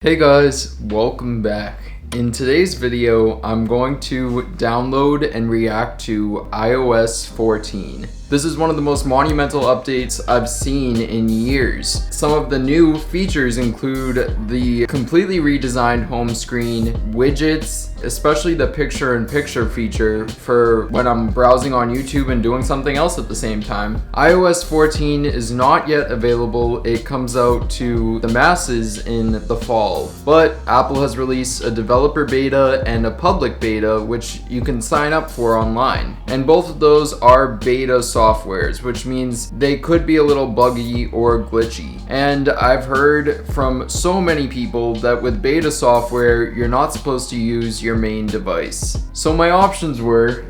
Hey guys, welcome back. In today's video, I'm going to download and react to iOS 14. This is one of the most monumental updates I've seen in years. Some of the new features include the completely redesigned home screen, widgets, especially the picture-in-picture feature for when I'm browsing on YouTube and doing something else at the same time. iOS 14 is not yet available. It comes out to the masses in the fall, but Apple has released a developer beta and a public beta, which you can sign up for online. And both of those are beta softwares, which means they could be a little buggy or glitchy. And I've heard from so many people that with beta software, you're not supposed to use your main device. So my options were,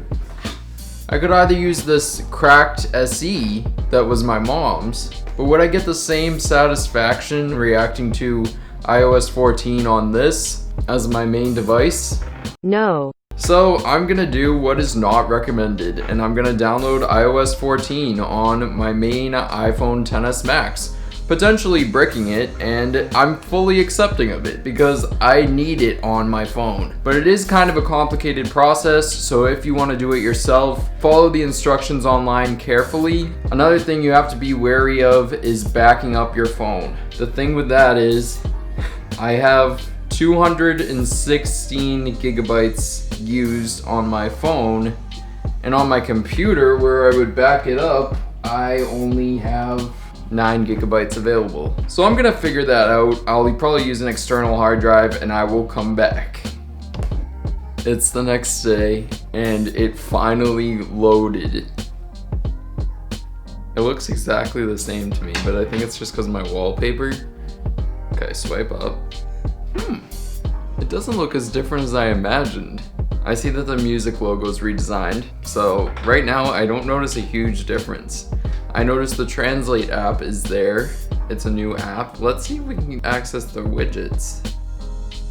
I could either use this cracked SE that was my mom's, but would I get the same satisfaction reacting to iOS 14 on this as my main device? No. So I'm gonna do what is not recommended, and I'm gonna download iOS 14 on my main iPhone XS Max, potentially bricking it, and I'm fully accepting of it because I need it on my phone. But it is kind of a complicated process, so if you want to do it yourself, follow the instructions online carefully. Another thing you have to be wary of is backing up your phone. The thing with that is, I have 216 gigabytes used on my phone, and on my computer where I would back it up, I only have 9 gigabytes available. So I'm gonna figure that out. I'll probably use an external hard drive and I will come back. It's the next day and it finally loaded. It looks exactly the same to me, but I think it's just because of my wallpaper. Okay, swipe up. It doesn't look as different as I imagined. I see that the music logo is redesigned, so right now I don't notice a huge difference. I notice the Translate app is there. It's a new app. Let's see if we can access the widgets.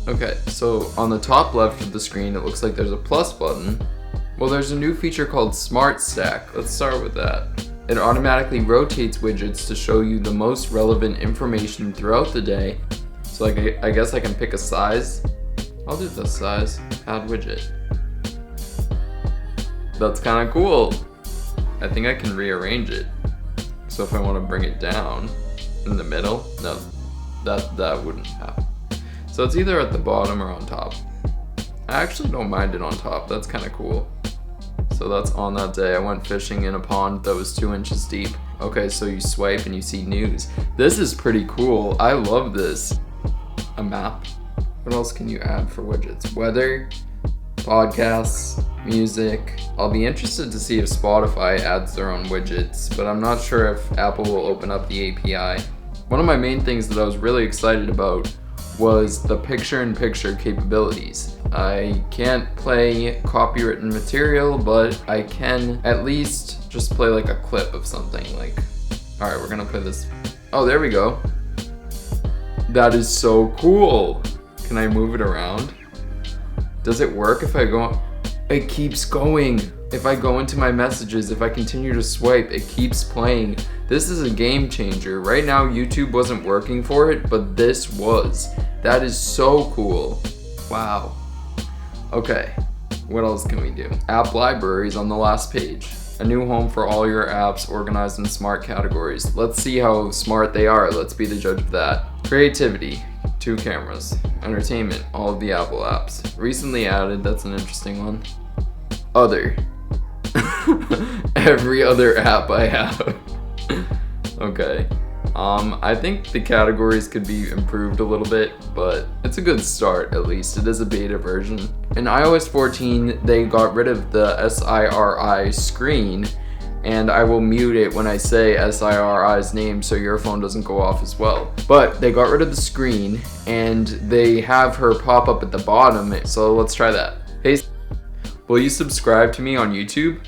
Okay, so on the top left of the screen, it looks like there's a plus button. Well, there's a new feature called Smart Stack. Let's start with that. It automatically rotates widgets to show you the most relevant information throughout the day. So I guess I can pick a size. I'll do this size, add widget. That's kind of cool. I think I can rearrange it. So if I want to bring it down in the middle, no, that wouldn't happen. So it's either at the bottom or on top. I actually don't mind it on top, that's kind of cool. So that's on that day. I went fishing in a pond that was 2 inches deep. Okay, so you swipe and you see news. This is pretty cool, I love this. A map. What else can you add for widgets? Weather, podcasts, music. I'll be interested to see if Spotify adds their own widgets, but I'm not sure if Apple will open up the API. One of my main things that I was really excited about was the picture-in-picture capabilities. I can't play copywritten material, but I can at least just play like a clip of something. Like, all right, we're gonna play this. Oh, there we go. That is so cool. Can I move it around? Does it work if I go? It keeps going. If I go into my messages, if I continue to swipe, it keeps playing. This is a game changer. Right now, YouTube wasn't working for it, but this was. That is so cool. Wow. Okay, what else can we do? App libraries on the last page. A new home for all your apps organized in smart categories. Let's see how smart they are. Let's be the judge of that. Creativity, 2 cameras. Entertainment, all of the Apple apps. Recently added, that's an interesting one. Other. Every other app I have. Okay. I think the categories could be improved a little bit, but it's a good start at least. It is a beta version. In iOS 14, they got rid of the SIRI screen, and I will mute it when I say SIRI's name so your phone doesn't go off as well. But they got rid of the screen, and they have her pop up at the bottom, so let's try that. Hey, will you subscribe to me on YouTube?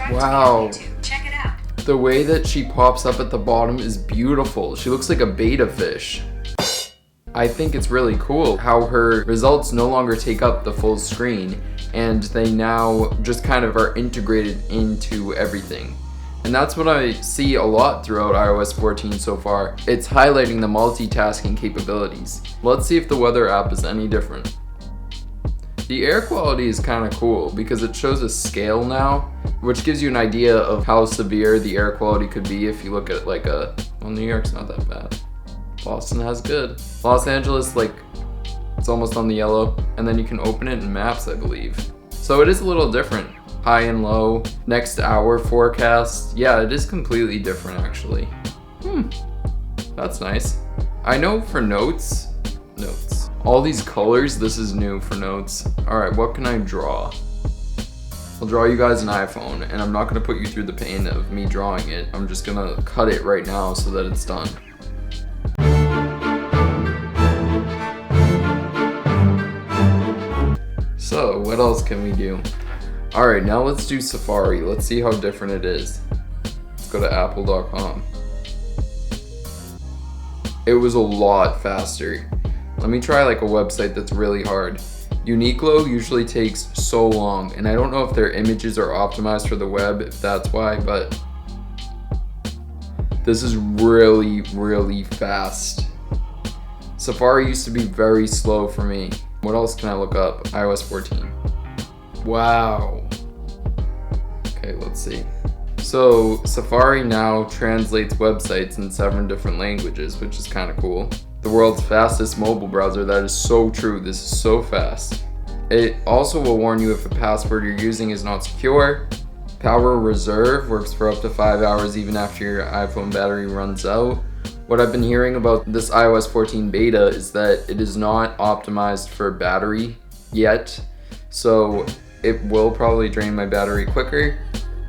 Wow. Check it out. The way that she pops up at the bottom is beautiful. She looks like a beta fish. I think it's really cool how her results no longer take up the full screen and they now just kind of are integrated into everything. And that's what I see a lot throughout iOS 14 so far. It's highlighting the multitasking capabilities. Let's see if the weather app is any different. The air quality is kind of cool because it shows a scale now, which gives you an idea of how severe the air quality could be if you look at like well, New York's not that bad. Boston has good. Los Angeles, like, it's almost on the yellow, and then you can open it in Maps, I believe. So it is a little different. High and low, next hour forecast. Yeah, it is completely different actually. That's nice. I know for notes, all these colors, this is new for notes. All right, what can I draw? I'll draw you guys an iPhone, and I'm not gonna put you through the pain of me drawing it. I'm just gonna cut it right now so that it's done. So, what else can we do? Alright, now let's do Safari. Let's see how different it is. Let's go to apple.com. It was a lot faster. Let me try like a website that's really hard. Uniqlo usually takes so long, and I don't know if their images are optimized for the web, if that's why, but this is really, really fast. Safari used to be very slow for me. What else can I look up? iOS 14. Wow. Okay, let's see. So Safari now translates websites in 7 different languages, which is kind of cool. The world's fastest mobile browser. That is so true. This is so fast. It also will warn you if a password you're using is not secure. Power Reserve works for up to 5 hours even after your iPhone battery runs out. What I've been hearing about this iOS 14 beta is that it is not optimized for battery yet, so it will probably drain my battery quicker.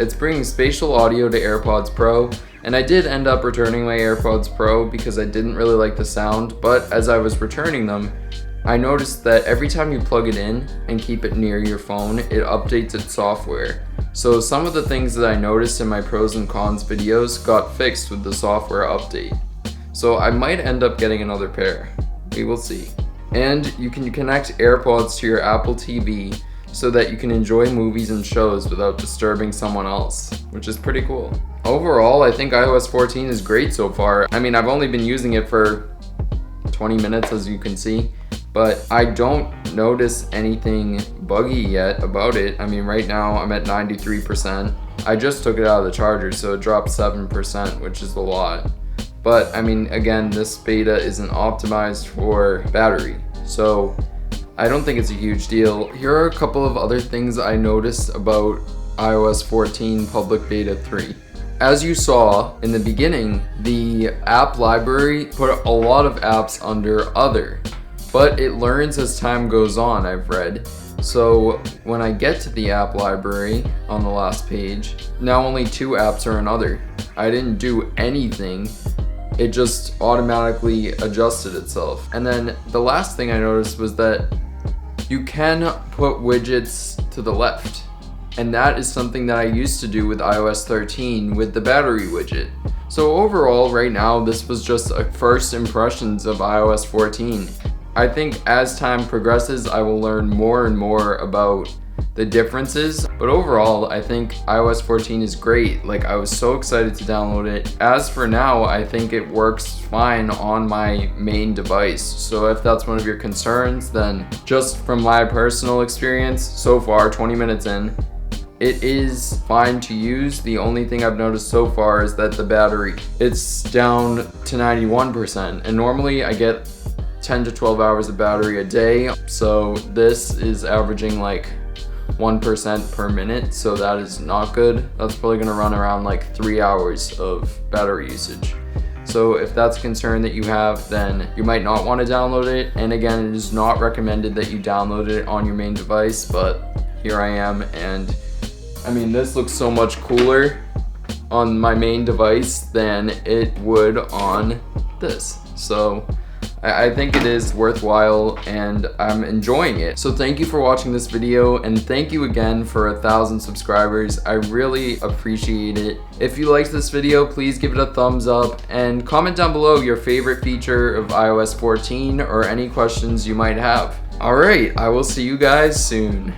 It's bringing spatial audio to AirPods Pro, and I did end up returning my AirPods Pro because I didn't really like the sound, but as I was returning them, I noticed that every time you plug it in and keep it near your phone, it updates its software. So some of the things that I noticed in my pros and cons videos got fixed with the software update. So I might end up getting another pair. We will see. And you can connect AirPods to your Apple TV so that you can enjoy movies and shows without disturbing someone else, which is pretty cool. Overall, I think iOS 14 is great so far. I mean, I've only been using it for 20 minutes, as you can see, but I don't notice anything buggy yet about it. I mean, right now I'm at 93%. I just took it out of the charger, so it dropped 7%, which is a lot. But I mean, again, this beta isn't optimized for battery, so I don't think it's a huge deal. Here are a couple of other things I noticed about iOS 14 Public Beta 3. As you saw in the beginning, the app library put a lot of apps under other, but it learns as time goes on, I've read. So when I get to the app library on the last page, now only 2 apps are in other. I didn't do anything. It just automatically adjusted itself. And then the last thing I noticed was that you can put widgets to the left. And that is something that I used to do with iOS 13 with the battery widget. So overall, right now, this was just a first impressions of iOS 14. I think as time progresses, I will learn more and more about the differences, but overall I think iOS 14 is great. Like, I was so excited to download it. As for now, I think it works fine on my main device, so if that's one of your concerns, then just from my personal experience so far, 20 minutes in, it is fine to use. The only thing I've noticed so far is that the battery, it's down to 91%, and normally I get 10 to 12 hours of battery a day, so this is averaging like 1% per minute, so that is not good. That's probably gonna run around like 3 hours of battery usage. So if that's a concern that you have, then you might not want to download it. And again, it is not recommended that you download it on your main device, but here I am, and I mean, this looks so much cooler on my main device than it would on this. So I think it is worthwhile, and I'm enjoying it. So thank you for watching this video, and thank you again for 1,000 subscribers. I really appreciate it. If you liked this video, please give it a thumbs up and comment down below your favorite feature of iOS 14 or any questions you might have. All right, I will see you guys soon.